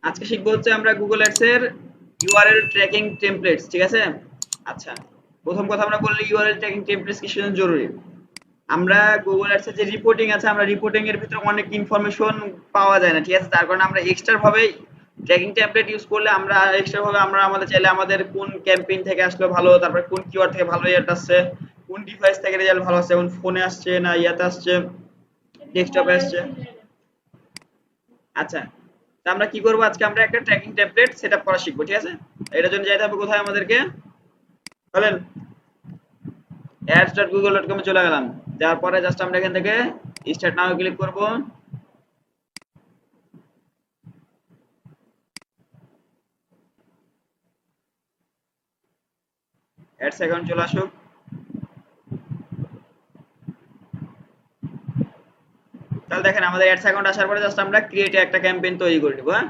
আজকে শিখবো হচ্ছে আমরা গুগল অ্যাডস এর ইউআরএল ট্র্যাকিং টেমপ্লেটস, ঠিক আছে? আচ্ছা, প্রথম কথা আমরা বললে ইউআরএল ট্র্যাকিং টেমপ্লেটস কি জন্য জরুরি। আমরা গুগল অ্যাডস এর যে রিপোর্টিং আছে, আমরা রিপোর্টিং এর ভিতরে অনেক ইনফরমেশন পাওয়া যায় না, ঠিক আছে? তার কারণে আমরা এক্সট্রা ভাবে ট্র্যাকিং টেমপ্লেট ইউজ করলে আমরা এক্সট্রা ভাবে আমরা আমাদের চাইলে আমাদের কোন ক্যাম্পেইন থেকে আসলো ভালো, তারপরে কোন কিওয়ার্ড থেকে ভালো রেজাল্ট আসছে, কোন ডিভাইস থেকে রেজাল্ট ভালো আসছে, যেমন ফোনে আসছে না ইয়াতে আসছে, ডেস্কটপে আসছে। আচ্ছা, তা আমরা কি করব, আজকে আমরা একটা ট্র্যাকিং টেমপ্লেট সেটআপ করা শিখবো, ঠিক আছে? এটার জন্য যাইতে হবে কোথায় আমাদেরকে, বলেন? ads.google.com এ চলে গেলাম। যাওয়ার পরে জাস্ট আমরা এখান থেকে স্টার্ট নাও ক্লিক করব। অ্যাডস অ্যাকাউন্ট চলে আসুক। তাহলে দেখেন আমাদের অ্যাডস অ্যাকাউন্ট আসার পরে জাস্ট আমরা ক্রিয়েট একটা ক্যাম্পেইন তৈরি করে নিব, হ্যাঁ?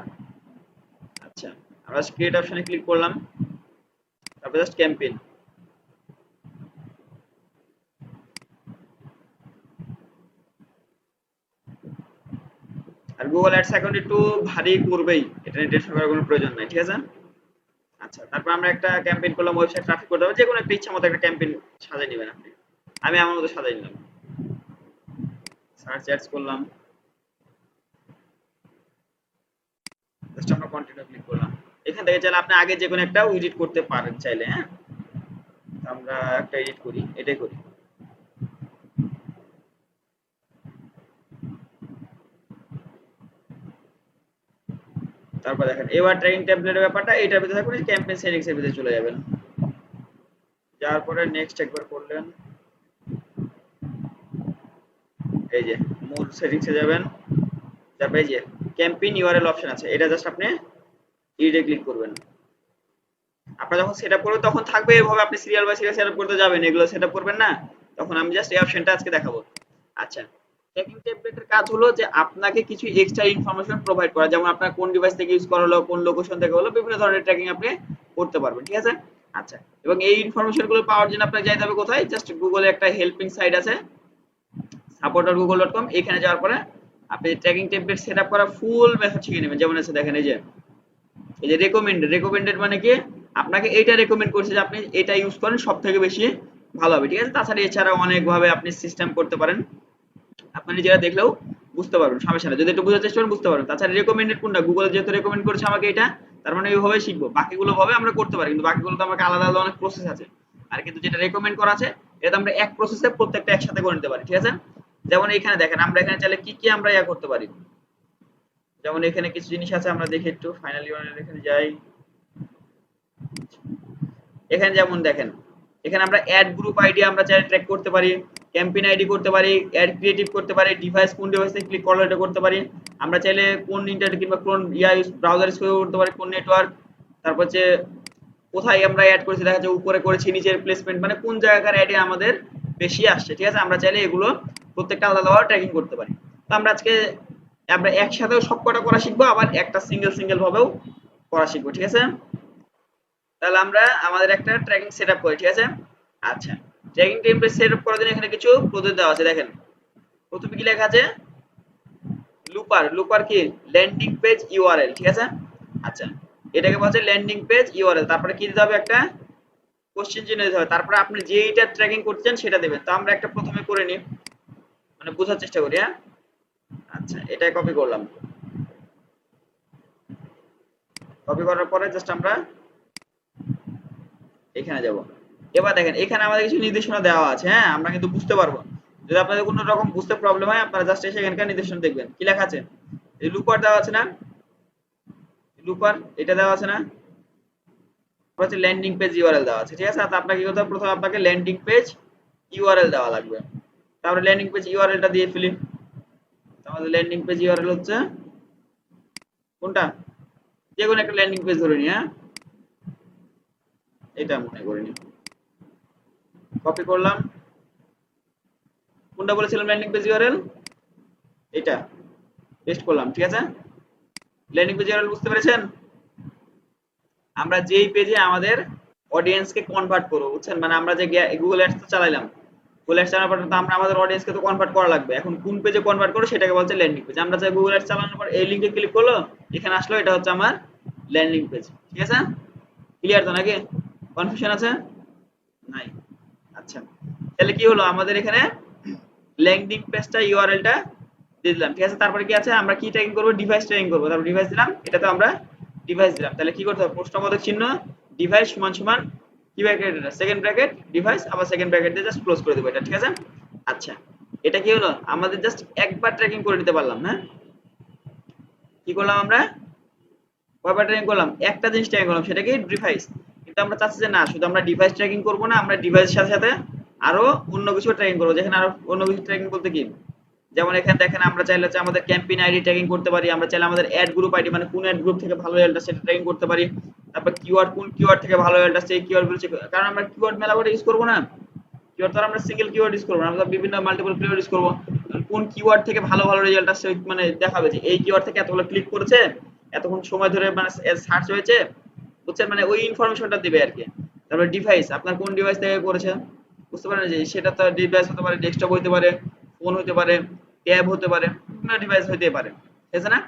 আচ্ছা, আমরা ক্রিয়েট অপশনে ক্লিক করলাম, তারপর জাস্ট ক্যাম্পেইন। আর গুগল অ্যাডস অ্যাকাউন্ট একটু ভারী করবেই, এটা নিয়ে টেনশন করার কোনো প্রয়োজন নাই, ঠিক আছে? আচ্ছা, তারপর আমরা একটা ক্যাম্পেইন করলাম, ওয়েবসাইট ট্রাফিক করতে হবে, যে কোনো একটা ইচ্ছা মতো একটা ক্যাম্পেইন সাজিয়ে নেবেন আপনি। আমি আমার মতো সাজিয়ে নিলাম, সার্চ অ্যাডস করলাম, জাস্ট আমরা কন্টিনিউ ক্লিক করলাম। এখান থেকে চাইলে আপনি আগে যে কোনো একটা এডিট করতে পারেন চাইলে, হ্যাঁ? আমরা একটা এডিট করি, এটাই করি। তারপর দেখেন এবার ট্র্যাকিং টেমপ্লেটের ব্যাপারটা এটার ভিতরে থাকবে, ক্যাম্পেইন সেটিংস এর ভিতরে চলে যাবেন। যাওয়ার পরে নেক্সট একবার করলেন, এই যে মূল সেটিংসে যাবেন, তারপরে এই যে ক্যাম্পেইন ইউআরএল অপশন আছে, এটা জাস্ট আপনি এডিটে ক্লিক করবেন। আপনারা যখন সেটআপ করবেন তখন থাকবে এভাবে, আপনি সিরিয়াল বাই সিরিয়াল সেটআপ করতে যাবেন, এগুলো সেটআপ করবেন না। তখন আমি জাস্ট এই অপশনটা আজকে দেখাবো। আচ্ছা, ট্র্যাকিং টেমপ্লেটের কাজ হলো যে আপনাকে কিছু এক্সট্রা ইনফরমেশন প্রোভাইড করা, যেমন আপনার কোন ডিভাইস থেকে ইউজ করা হলো, কোন লোকেশন থেকে হলো, বিভিন্ন ধরনের ট্র্যাকিং আপনি করতে পারবেন, ঠিক আছে? আচ্ছা, এবং এই ইনফরমেশন গুলো পাওয়ার জন্য আপনাকে যাইতে হবে কোথায়, জাস্ট গুগলে একটা হেল্পিং সাইট আছে support.google.com, এখানে যাওয়ার পরে আপনি ট্র্যাকিং টেমপ্লেট সেটআপ করা ফুল মেথড শিখে নেবেন। যেমন আছে দেখেন এই যে রেকমেন্ডেড মানে কি, আপনাকে এইটা রেকমেন্ড করছে যে আপনি এটা ইউজ করেন, সব থেকে বেশি ভালো হবে, ঠিক আছে? তাছাড়া এছাড়া অনেক ভাবে আপনি সিস্টেম করতে পারেন, আপনি নিজেরা দেখলেও বুঝতে পারবেন, সমস্যা নেই, যদি একটু বোঝার চেষ্টা করেন বুঝতে পারবেন। তাছাড়া রেকমেন্ডেড কোনটা, গুগল যেহেতু রেকমেন্ড করেছে আমাকে এটা, তার মানে এইভাবে শিখবো। বাকিগুলো ভাবে আমরা করতে পারি, কিন্তু বাকিগুলো তো আমাকে আলাদা আলাদা অনেক প্রসেস আছে। আর কিন্তু যেটা রেকমেন্ড করা আছে এটা আমরা এক প্রসেসে প্রত্যেকটা একসাথে করে নিতে পারি, ঠিক আছে? যেমন এখানে দেখেন আমরা এখানে চাইলে কি কি আমরা ইয়া করতে পারি। যেমন এখানে কিছু জিনিস আছে, আমরা দেখি একটু ফাইনালি এখানে যাই। এখানে যেমন দেখেন, এখানে আমরা অ্যাড গ্রুপ আইডি আমরা চাইলে ট্র্যাক করতে পারি, ক্যাম্পেইন আইডি করতে পারি, অ্যাড ক্রিয়েটিভ করতে পারি, ডিভাইস কোন ডিভাইসে ক্লিক করলে এটা করতে পারি, আমরা চাইলে কোন ইন্টারনেট কিংবা কোন ব্রাউজার ইউজ করতে পারি, কোন নেটওয়ার্ক, তারপর হচ্ছে কোথায় আমরা অ্যাড করেছি, দেখা যাচ্ছে উপরে করেছি, নিচের প্লেসমেন্ট, মানে কোন জায়গার অ্যাডে আমাদের বেশি আসছে, ঠিক আছে? আমরা চাইলে এগুলো প্রত্যেকটা আলাদা আলাদা ট্র্যাকিং করতে পারি। তো আমরা আজকে আমরা একসাথেও সবকটা করা শিখবো, আবার একটা সিঙ্গেল ভাবেও করা শিখবো, ঠিক আছে? তাহলে আমরা আমাদের একটা ট্র্যাকিং সেটআপ করি, ঠিক আছে? আচ্ছা, ট্র্যাকিং টেমপ্লেট সেটআপ করার জন্য এখানে কিছু পদ্ধতি দেওয়া আছে, দেখেন। প্রথমে কি লেখা আছে, লুপার কি ল্যান্ডিং পেজ ইউআরএল, ঠিক আছে? আচ্ছা, এটাকে বলছে ল্যান্ডিং পেজ ইউআরএল, তারপরে কি দিতে হবে, একটা কোশ্চেন চিহ্ন দিতে হবে, তারপরে আপনি যেইটা ট্র্যাকিং করছেন সেটা দেবেন। তো আমরা একটা প্রথমে করে নিই, মানে বোঝার চেষ্টা করি, হ্যাঁ? আচ্ছা, এটাই কপি করলাম। কপি করার পরে জাস্ট আমরা এখানে যাব। এবার দেখেন এখানে আমাদের কিছু নির্দেশনা দেওয়া আছে, হ্যাঁ? আমরা কিন্তু বুঝতে পারবো। যদি আপনাদের কোনো রকম বুঝতে প্রবলেম হয়, আপনারা জাস্ট এসে এখানকার নির্দেশনা দেখবেন। কি লেখা আছে, এই লুপার দেওয়া আছে না, লুপার এটা দেওয়া আছে না, হচ্ছে ল্যান্ডিং পেজ ইউআরএল দেওয়া আছে, ঠিক আছে? তো আপনাকে কি করতে হবে, প্রথমে আপনাকে ল্যান্ডিং পেজ ইউআরএল দেওয়া লাগবে। তারপরে ল্যান্ডিং পেজ ইউআরএলটা দিয়ে ফেলি। আমাদের ল্যান্ডিং পেজ ইউআরএল হচ্ছে কোনটা, যে কোনো একটা ল্যান্ডিং পেজ ধরে নিই, হ্যাঁ? এটা মনে করে নিই, কপি করলাম। কোনটা বলেছিলাম ল্যান্ডিং পেজ ইউআরএল, এটা পেস্ট করলাম, ঠিক আছে? ল্যান্ডিং পেজ ইউআরএল বুঝতে পেরেছেন? আমরা যেই পেজে আমাদের অডিয়েন্সকে কনভার্ট করব, বুঝছেন? মানে আমরা যে গুগল অ্যাডস তো চালাইলাম, গুগল অ্যাডস চালানোর পর তো আমরা আমাদের অডিয়েন্সকে তো কনভার্ট করা লাগবে। এখন কোন পেজে কনভার্ট করব সেটাকে বলছে ল্যান্ডিং পেজ। আমরা চাই গুগল অ্যাডস চালানোর পর এই লিংকে ক্লিক করলো, এখানে আসলো, এটা হচ্ছে আমার ল্যান্ডিং পেজ। ঠিক আছে, ক্লিয়ার তো নাকি? কনফিউশন আছে? নাই? আচ্ছা, তাহলে কি হলো আমাদের এখানে ল্যান্ডিং পেজটা ইউআরএলটা দিয়ে দিলাম। ঠিক আছে, তারপরে কি আছে, আমরা কি ট্র্যাকিং করব, ডিভাইস ট্র্যাকিং করব। তারপর ডিভাইস দিলাম, এটাতে আমরা ডিভাইস দিলাম। তাহলে কি করতে হবে, প্রশ্নবোধক চিহ্ন ডিভাইস সমান সমান কি ব্র্যাকেট, এটা সেকেন্ড ব্র্যাকেট ডিভাইস, আবার সেকেন্ড ব্র্যাকেট দিয়ে জাস্ট ক্লোজ করে দেবো এটা। ঠিক আছে, আচ্ছা, এটা কি হলো আমাদের জাস্ট একবার ট্র্যাকিং করে নিতে পারলাম। হ্যাঁ, কি করলাম আমরা, কয়বার ট্র্যাকিং করলাম, একটা জিনিস ট্র্যাকিং করলাম, সেটা কি ডিভাইস। কিন্তু আমরা চাচ্ছি যে না, শুধু আমরা ডিভাইস ট্র্যাকিং করব না, আমরা ডিভাইসের সাথে সাথে আরো অন্য কিছু ট্র্যাকিং করবো। যেখানে আরো অন্য কিছু ট্র্যাকিং বলতে কি, যেমন এখানে দেখেন আমরা চাইলে হচ্ছে আমাদের ক্যাম্পেইন আইডি ট্র্যাকিং করতে পারি, আমরা চাইলে আমাদের অ্যাড গ্রুপ আইডি মানে কোন অ্যাড গ্রুপ থেকে ভালো রেজাল্ট আসছে সেটা ট্র্যাকিং করতে পারি। তারপর কিওয়ার্ড, কোন কিওয়ার্ড থেকে ভালো রেজাল্ট আসছে এই কিওয়ার্ড গুলো কারণ আমরা কিওয়ার্ড মেলা করে ইউজ করবো না, কিওয়ার্ড তো আমরা সিঙ্গেল কিওয়ার্ড ইউজ করবো না, আমরা বিভিন্ন মাল্টিপল কিওয়ার্ড ইউজ করবো। কোন কিওয়ার্ড থেকে ভালো ভালো রেজাল্ট আসছে মানে দেখাবে যে এই কিওয়ার্ড থেকে এতগুলো ক্লিক করেছে, এতক্ষণ সময় ধরে মানে সার্চ হয়েছে, বুঝছেন, মানে ওই ইনফরমেশনটা দিবে আর কি। তারপরে ডিভাইস, আপনার কোন ডিভাইস থেকে করেছে, বুঝতে পারেন যে সেটা তো ডিভাইস হতে পারে, ডেস্কটপ হতে পারে, ফোন হতে পারে, ট্যাব হতে পারে, বিভিন্ন ডিভাইস হতে পারে, ঠিক আছে না?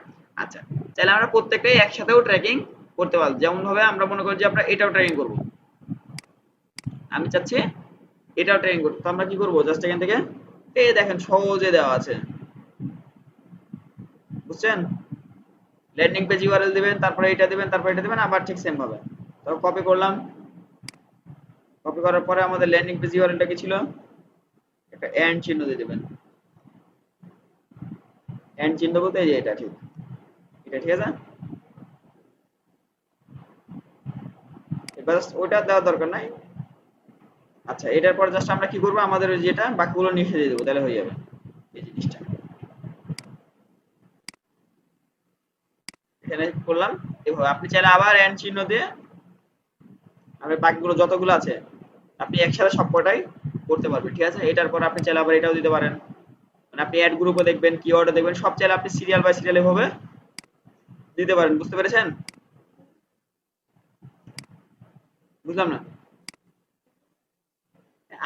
আচ্ছা, তাহলে আমরা প্রত্যেকটাই একসাথেও ট্র্যাকিং করতে পারবো। যেমন ভাবে আমরা মনে করি যে আমরা এটাও ট্র্যাকিং করব, আমি চাচ্ছি এটাও ট্র্যাকিং করতে, তো আমরা কি করব, জাস্ট এখান থেকে এই দেখেন সহজে দেওয়া আছে, বুঝছেন, ল্যান্ডিং পেজ ইউআরএল দিবেন, তারপরে এটা দিবেন, তারপরে এটা দিবেন, আবার ঠিক সেম ভাবে। তো কপি করলাম, কপি করার পরে আমাদের ল্যান্ডিং পেজ ইউআরএলটা কি ছিল, একটা এন্ড চিহ্ন দিয়ে দিবেন। এন্ড চিহ্ন বলতে এই যে এটা, ঠিক এটা, ঠিক আছে, এবার ওটা দেওয়ার দরকার নাই। আচ্ছা, এটার পর জাস্ট আমরা কি করব, আমাদের ওই যেটা বাকিগুলো নিচে দিয়ে দেবো, তাহলে হয়ে যাবে এই জিনিসটা। এখানে করলাম এভাবে, আপনি চাইলে আবার এন্ড চিহ্ন দিয়ে আপনি বাকিগুলো যতগুলো আছে আপনি একসাথে সবকটাই করতে পারবেন। ঠিক আছে, এটার পর আপনি চাইলে আবার এটাও দিতে পারেন, মানে আপনি অ্যাড গ্রুপও দেখবেন, কিওয়ার্ডও দেখবেন, সব চাইলে আপনি সিরিয়াল বাই সিরিয়াল এভাবে দিতে পারেন। বুঝতে পেরেছেন? বুঝলাম না,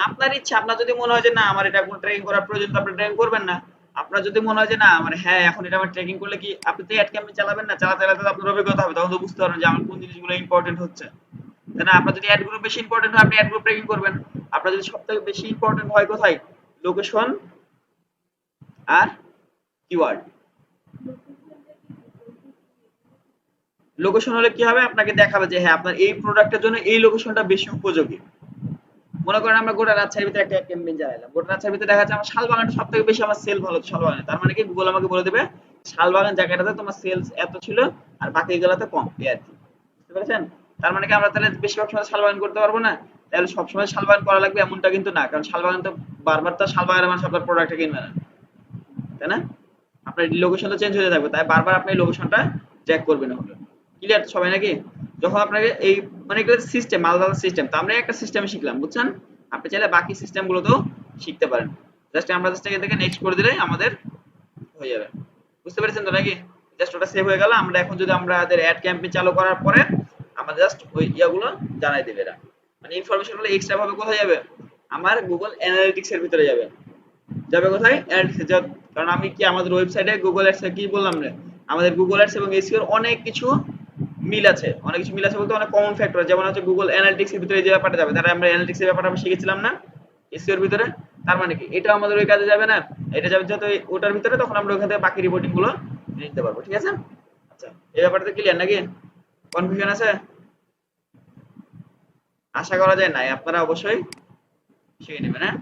আপনার ইচ্ছা, আপনার যদি মনে হয় যে না আমার এটা কোনো ট্রেকিং করার প্রয়োজন, তো আপনি ট্রেকিং করবেন না। আপনার যদি মনে হয় যে না আমার হ্যাঁ এখন এটা আমার ট্রেকিং করলে কি, আপনি তো অ্যাড ক্যাম্পেইন চালাবেন না, চালাতে চালাতে আপনার অভিজ্ঞতা হবে, তখন তো বুঝতে পারবেন যে আমার কোন জিনিসগুলো ইম্পর্টেন্ট হচ্ছে, তাই না? আপনার যদি অ্যাড গ্রুপ বেশি ইম্পর্টেন্ট হয় আপনি অ্যাড গ্রুপ ট্রেকিং করবেন। আপনার যদি সবথেকে বেশি ইম্পর্টেন্ট হয় কোথায়, লোকেশন আর কিওয়ার্ড। লোকেশন হলে কি হবে, আপনাকে দেখাবে যে হ্যাঁ আপনার এই প্রোডাক্টের জন্য এই লোকেশনটা বেশি উপযোগী। মনে করেন আমরা গোটা রাজশাহীর ভিতরে একটা ক্যাম্পেইন চালাইলাম, গোটা রাজশাহীর ভিতরে দেখা যাচ্ছে আমার শালবাগানটা সব থেকে বেশি আমার সেল ভালো হচ্ছে শালবাগানে, তার মানে কি গুগল আমাকে বলে দেবে শালবাগান জায়গাটাতে তোমার সেলস এত ছিল আর বাকি গুলাতে কম, এই আর কি। বুঝতে পেরেছেন? তার মানে কি আমরা তাহলে বেশিরভাগ সময় শালবাগান করতে পারবো না? তাহলে সবসময় শালবাগান করা লাগবে এমনটা কিন্তু না, কারণ শালবাগান তো বারবার তো শালবাগানের মানুষ আপনার প্রোডাক্টটা কিনবে না, তাই না? আপনার লোকেশন তো চেঞ্জ হয়ে থাকবে, তাই বারবার আপনি লোকেশনটা চেক করবেন। হলো ক্লিয়ার সবাই নাকি? যখন আপনাকে এই মানে এগুলো সিস্টেম, আলাদা আলাদা সিস্টেম, তো আমরা একটা সিস্টেমে শিখলাম, বুঝছেন? আপনি চাইলে বাকি সিস্টেম গুলোতেও শিখতে পারেন। জাস্ট আমরা জাস্ট এখান থেকে নেক্সট করে দিলেই আমাদের হয়ে যাবে। বুঝতে পেরেছেন তো নাকি? জাস্ট ওটা সেভ হয়ে গেল। আমরা এখন যদি আমাদের অ্যাড ক্যাম্পেইন চালু করার পরে আমরা জাস্ট ওই ইয়াগুলো জানাই দেবে এরা, মানে ইনফরমেশন গুলো এক্সট্রা ভাবে কোথায় যাবে, আমার গুগল অ্যানালিটিক্স এর ভিতরে যাবে। যাবে কোথায়, অ্যানালিটিক্স। কারণ আমি কি আমাদের ওয়েবসাইটে গুগল অ্যাডস কি বললাম রে, আমাদের গুগল অ্যাডস এবং এসইও এর অনেক কিছু মিল আছে, অনেক কিছু মিল আছে বলতে অনেক কমন ফ্যাক্টর, যেমন হচ্ছে গুগল অ্যানালিটিক্স এর ভিতরে যে ব্যাপারটা যাবে, তারা আমরা অ্যানালিটিক্স এর ব্যাপারটা আমরা শিখেছিলাম না এসইও এর ভিতরে, তার মানে কি এটা আমাদের ওই কাজে যাবে না, এটা যাবে যত ওটার ভিতরে, তখন আমরা ওখান থেকে বাকি রিপোর্টিং গুলো নিতে পারবো। ঠিক আছে, আচ্ছা, এই ব্যাপারটা ক্লিয়ার নাকি? কনফিউশন আছে? আশা করা যায় নাই, আপনারা অবশ্যই শিখে নেবেন। হ্যাঁ,